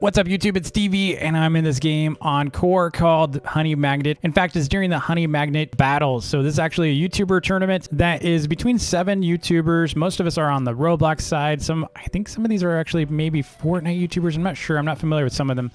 What's up, YouTube? It's Stevie, and I'm in this game on Core called Honey Magnate. In fact, it's during the Honey Magnate battles. So this is actually a YouTuber tournament that is between 7 YouTubers. Most of us are on the Roblox side. I think some of these are actually maybe Fortnite YouTubers. I'm not sure. I'm not familiar with some of them.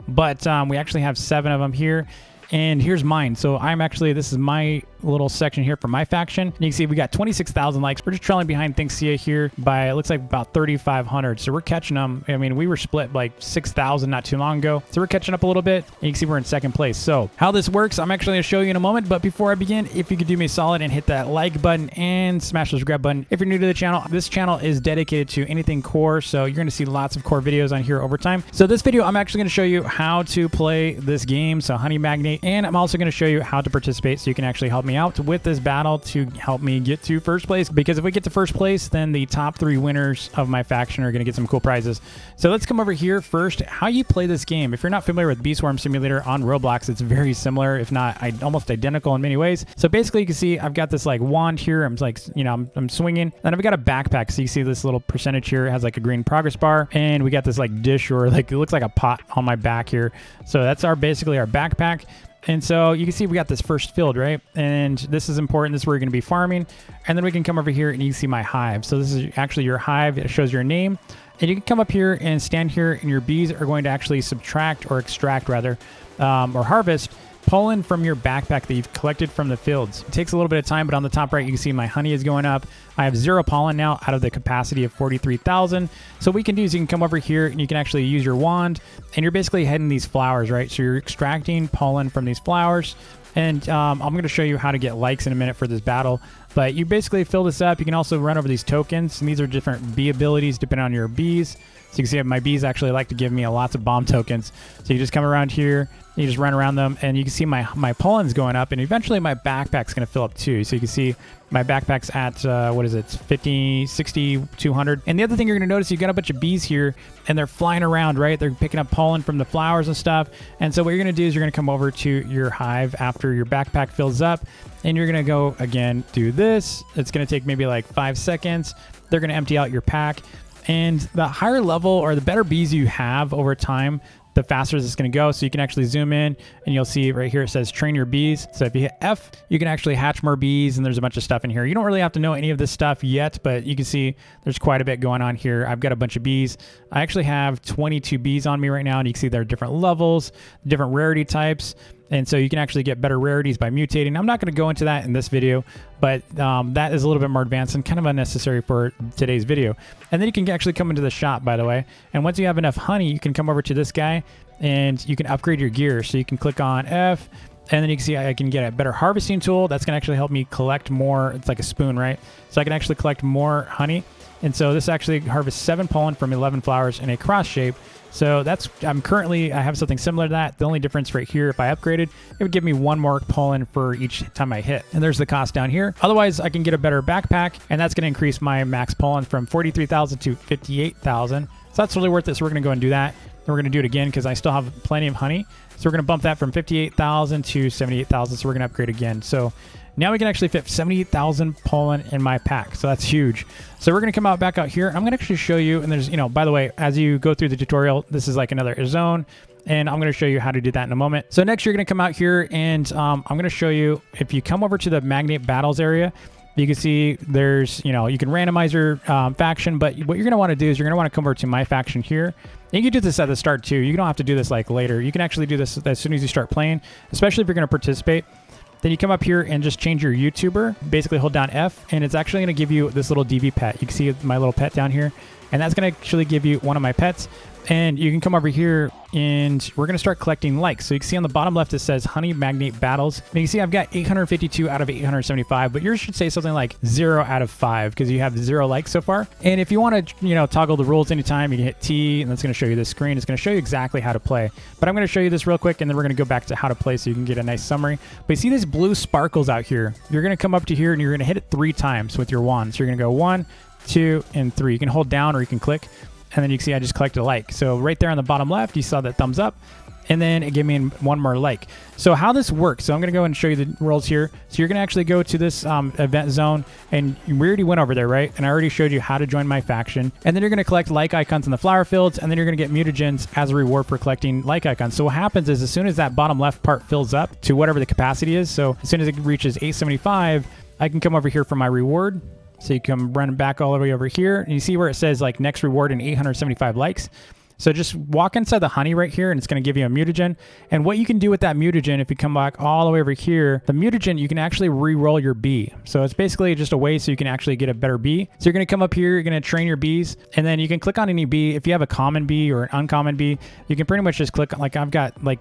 But we actually have 7 of them here. And here's mine. So this is my little section here for my faction. And you can see we got 26,000 likes. We're just trailing behind Thinksia here by, it looks like about 3,500. So we're catching them. I mean, we were split like 6,000 not too long ago. So we're catching up a little bit. And you can see we're in 2nd place. So how this works, I'm actually going to show you in a moment. But before I begin, if you could do me a solid and hit that like button and smash the subscribe button. If you're new to the channel, this channel is dedicated to anything core. So you're going to see lots of core videos on here over time. So this video, I'm actually going to show you how to play this game. So Honey Magnate. And I'm also going to show you how to participate so you can actually help me out with this battle to help me get to 1st place. Because if we get to 1st place, then the top 3 winners of my faction are going to get some cool prizes. So let's come over here first. How you play this game. If you're not familiar with Bee Swarm Simulator on Roblox, it's very similar, if not almost identical in many ways. So basically you can see I've got this like wand here. I'm like, I'm swinging. And I've got a backpack. So you see this little percentage here. It has like a green progress bar. And we got this like dish or like, it looks like a pot on my back here. So that's basically our backpack. And so you can see we got this first field, right? And this is important. This is where you're going to be farming. And then we can come over here and you can see my hive. So this is actually your hive. It shows your name. And you can come up here and stand here and your bees are going to actually subtract or extract rather, or harvest pollen from your backpack that you've collected from the fields. It takes a little bit of time, but on the top right, you can see my honey is going up. I have 0 pollen now out of the capacity of 43,000. So what we can do is you can come over here and you can actually use your wand and you're basically heading these flowers, right? So you're extracting pollen from these flowers. And I'm going to show you how to get likes in a minute for this battle. But you basically fill this up. You can also run over these tokens. And these are different bee abilities depending on your bees. So you can see my bees actually like to give me lots of bomb tokens. So you just come around here, you just run around them, and you can see my pollen's going up, and eventually my backpack's going to fill up too. So you can see my backpack's at, what is it, 50, 60, 200. And the other thing you're going to notice, you've got a bunch of bees here, and they're flying around, right? They're picking up pollen from the flowers and stuff. And so what you're going to do is you're going to come over to your hive after your backpack fills up, and you're going to go, again, do this. It's going to take maybe like 5 seconds. They're going to empty out your pack. And the higher level or the better bees you have over time, the faster this is going to go. So you can actually zoom in and you'll see right here it says train your bees. So if you hit F, you can actually hatch more bees, and there's a bunch of stuff in here. You don't really have to know any of this stuff yet, but you can see there's quite a bit going on here. I've got a bunch of bees. I actually have 22 bees on me right now, and you can see there are different levels, different rarity types. And so you can actually get better rarities by mutating. I'm not going to go into that in this video, but that is a little bit more advanced and kind of unnecessary for today's video. And then you can actually come into the shop, by the way. And once you have enough honey, you can come over to this guy and you can upgrade your gear. So you can click on F, and then you can see I can get a better harvesting tool. That's going to actually help me collect more. It's like a spoon, right? So I can actually collect more honey. And so this actually harvests 7 pollen from 11 flowers in a cross shape. So I have something similar to that. The only difference right here, if I upgraded, it would give me 1 more pollen for each time I hit. And there's the cost down here. Otherwise, I can get a better backpack, and that's going to increase my max pollen from 43,000 to 58,000. So that's really worth it. So we're going to go and do that. And we're going to do it again because I still have plenty of honey. So we're going to bump that from 58,000 to 78,000. So we're going to upgrade again. So now we can actually fit 78,000 pollen in my pack. So that's huge. So we're going to come back out here. I'm going to actually show you, and there's, by the way, as you go through the tutorial, this is like another zone, and I'm going to show you how to do that in a moment. So next you're going to come out here, and I'm going to show you, if you come over to the Magnate Battles area, you can see there's, you can randomize your faction, but what you're going to want to do is you're going to want to come over to my faction here. And you can do this at the start too. You don't have to do this like later. You can actually do this as soon as you start playing, especially if you're going to participate. Then you come up here and just change your YouTuber. Basically hold down F, and it's actually going to give you this little DV pet. You can see my little pet down here, and that's going to actually give you one of my pets. And you can come over here and we're going to start collecting likes. So you can see on the bottom left, it says Honey Magnate Battles. And you can see I've got 852 out of 875, but yours should say something like 0 out of 5 because you have 0 likes so far. And if you want to, toggle the rules anytime, you can hit T, and that's going to show you this screen. It's going to show you exactly how to play. But I'm going to show you this real quick, and then we're going to go back to how to play so you can get a nice summary. But you see these blue sparkles out here. You're going to come up to here and you're going to hit it 3 times with your wand. So you're going to go 1, 2, and 3. You can hold down or you can click. And then you can see I just collected a like. So right there on the bottom left, you saw that thumbs up. and then it gave me one more like. So how this works, so I'm going to go and show you the roles here. So you're going to actually go to this event zone, and we already went over there, right? And I already showed you how to join my faction. And then you're going to collect like icons in the flower fields, and then you're going to get mutagens as a reward for collecting like icons. So what happens is as soon as that bottom left part fills up to whatever the capacity is, so as soon as it reaches 875, I can come over here for my reward. So you come running back all the way over here, and you see where it says like next reward and 875 likes. So just walk inside the honey right here, and it's going to give you a mutagen. And what you can do with that mutagen, if you come back all the way over here, the mutagen, you can actually re-roll your bee. So it's basically just a way so you can actually get a better bee. So you're going to come up here, you're going to train your bees, and then you can click on any bee. If you have a common bee or an uncommon bee, you can pretty much just click, like I've got like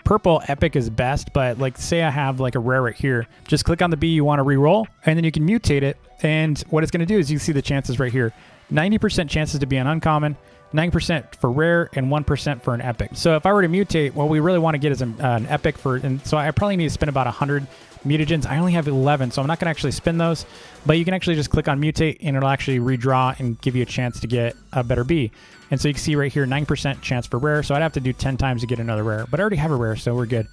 purple epic is best, but like say I have like a rare right here, just click on the bee you want to re-roll, and then you can mutate it. And what it's going to do is you see the chances right here, 90% chances to be an uncommon, 9% for rare, and 1% for an epic. So if I were to mutate, what we really want to get is an epic and so I probably need to spend about 100 mutagens. I only have 11, so I'm not going to actually spin those, but you can actually just click on mutate, and it'll actually redraw and give you a chance to get a better bee. And so you can see right here, 9% chance for rare, so I'd have to do 10 times to get another rare, but I already have a rare, so we're good.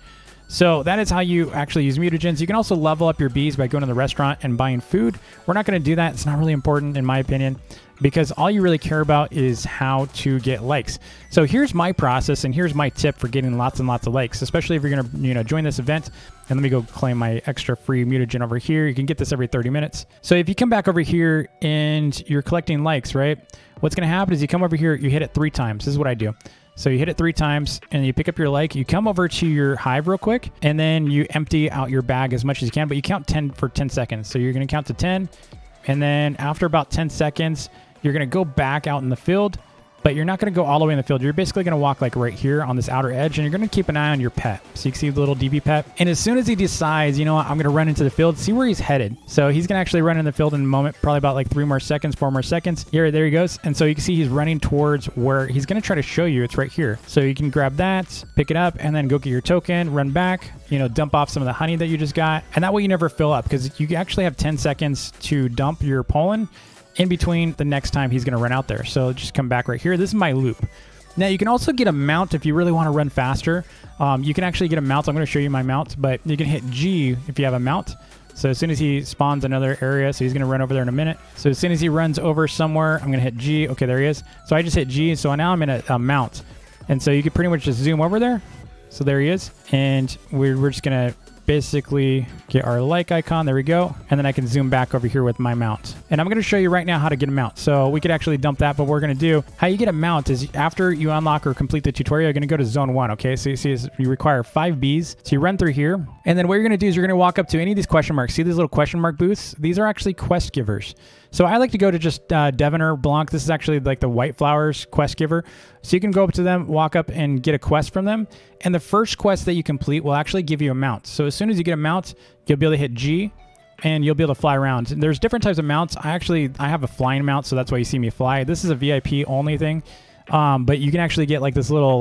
So that is how you actually use mutagens. You can also level up your bees by going to the restaurant and buying food. We're not going to do that. It's not really important in my opinion, because all you really care about is how to get likes. So here's my process, and here's my tip for getting lots and lots of likes, especially if you're going to join this event. And let me go claim my extra free mutagen over here. You can get this every 30 minutes. So if you come back over here and you're collecting likes, right? What's going to happen is you come over here, you hit it 3 times. This is what I do. So you hit it 3 times and you pick up your like, you come over to your hive real quick, and then you empty out your bag as much as you can, but you count 10 for 10 seconds. So you're going to count to 10. And then after about 10 seconds, you're going to go back out in the field, but you're not going to go all the way in the field. You're basically going to walk like right here on this outer edge, and you're going to keep an eye on your pet. So you can see the little DB pet. And as soon as he decides, you know what, I'm going to run into the field, see where he's headed. So he's going to actually run in the field in a moment, probably about like 3 more seconds, 4 more seconds. Here, there he goes. And so you can see he's running towards where he's going to try to show you. It's right here. So you can grab that, pick it up, and then go get your token, run back, dump off some of the honey that you just got. And that way you never fill up, because you actually have 10 seconds to dump your pollen in between the next time he's going to run out there. So just come back right here. This is my loop. Now you can also get a mount if you really want to run faster. You can actually get a mount. I'm going to show you my mount, but you can hit G if you have a mount. So as soon as he spawns another area, so he's going to run over there in a minute. So as soon as he runs over somewhere, I'm going to hit G. Okay, there he is. So I just hit G. So now I'm in a mount. And so you can pretty much just zoom over there. So there he is. And we're just going to basically get our like icon. There we go. And then I can zoom back over here with my mount. And I'm going to show you right now how to get a mount. So we could actually dump that, but what we're going to do, how you get a mount is after you unlock or complete the tutorial, you're going to go to zone 1. Okay. So you see you require 5 bees. So you run through here. And then what you're going to do is you're going to walk up to any of these question marks. See these little question mark booths? These are actually quest givers. So I like to go to just Devoner Blanc. This is actually like the White Flowers quest giver. So you can go up to them, walk up and get a quest from them. And the first quest that you complete will actually give you a mount. So as soon as you get a mount, you'll be able to hit G and you'll be able to fly around. And there's different types of mounts. I have a flying mount, so that's why you see me fly. This is a VIP only thing. But you can actually get like this little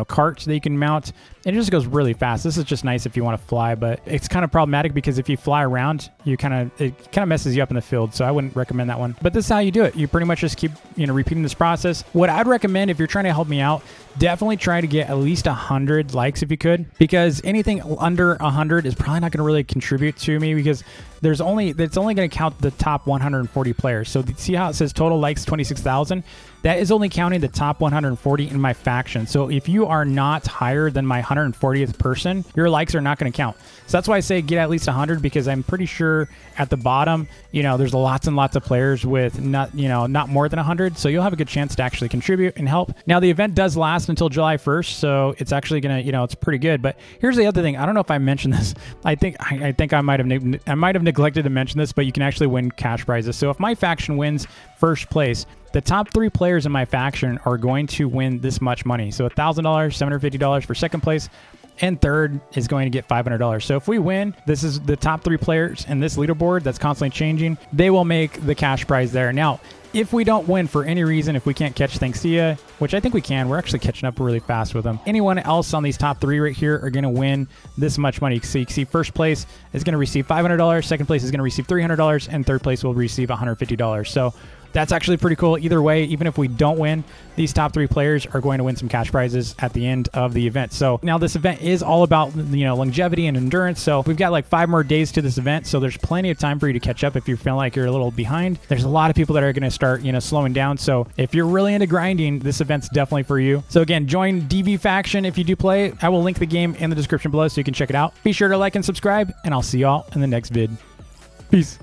cart that you can mount, and it just goes really fast. This is just nice if you want to fly, but it's kind of problematic because if you fly around, it kind of messes you up in the field. So I wouldn't recommend that one. But this is how you do it. You pretty much just keep repeating this process. What I'd recommend if you're trying to help me out, definitely try to get at least 100 likes if you could, because anything under 100 is probably not going to really contribute to me, because it's only going to count the top 140 players. So see how it says total likes 26,000? That is only counting the top 140 in my faction. So if you are not higher than my 140th person, your likes are not going to count. So that's why I say get at least 100, because I'm pretty sure at the bottom, there's lots and lots of players with not more than 100. So you'll have a good chance to actually contribute and help. Now the event does last until July 1st, so it's actually gonna, it's pretty good. But here's the other thing. I don't know if I mentioned this. I think I might have neglected to mention this, but you can actually win cash prizes. So if my faction wins first place, the top 3 players in my faction are going to win this much money. So $1,000, $750 for second place, and third is going to get $500. So if we win, this is the top 3 players in this leaderboard that's constantly changing. They will make the cash prize there. Now, if we don't win for any reason, if we can't catch Thankstia, which I think we can, we're actually catching up really fast with them. Anyone else on these top 3 right here are going to win this much money. So you can see first place is going to receive $500, second place is going to receive $300, and third place will receive $150. So that's actually pretty cool. Either way, even if we don't win, these top 3 players are going to win some cash prizes at the end of the event. So now this event is all about, you know, longevity and endurance. So we've got like 5 more days to this event. So there's plenty of time for you to catch up if you feel like you're a little behind. There's a lot of people that are going to start, you know, slowing down. So if you're really into grinding, this event's definitely for you. So again, join DV Faction if you do play. I will link the game in the description below so you can check it out. Be sure to like and subscribe, and I'll see y'all in the next vid. Peace.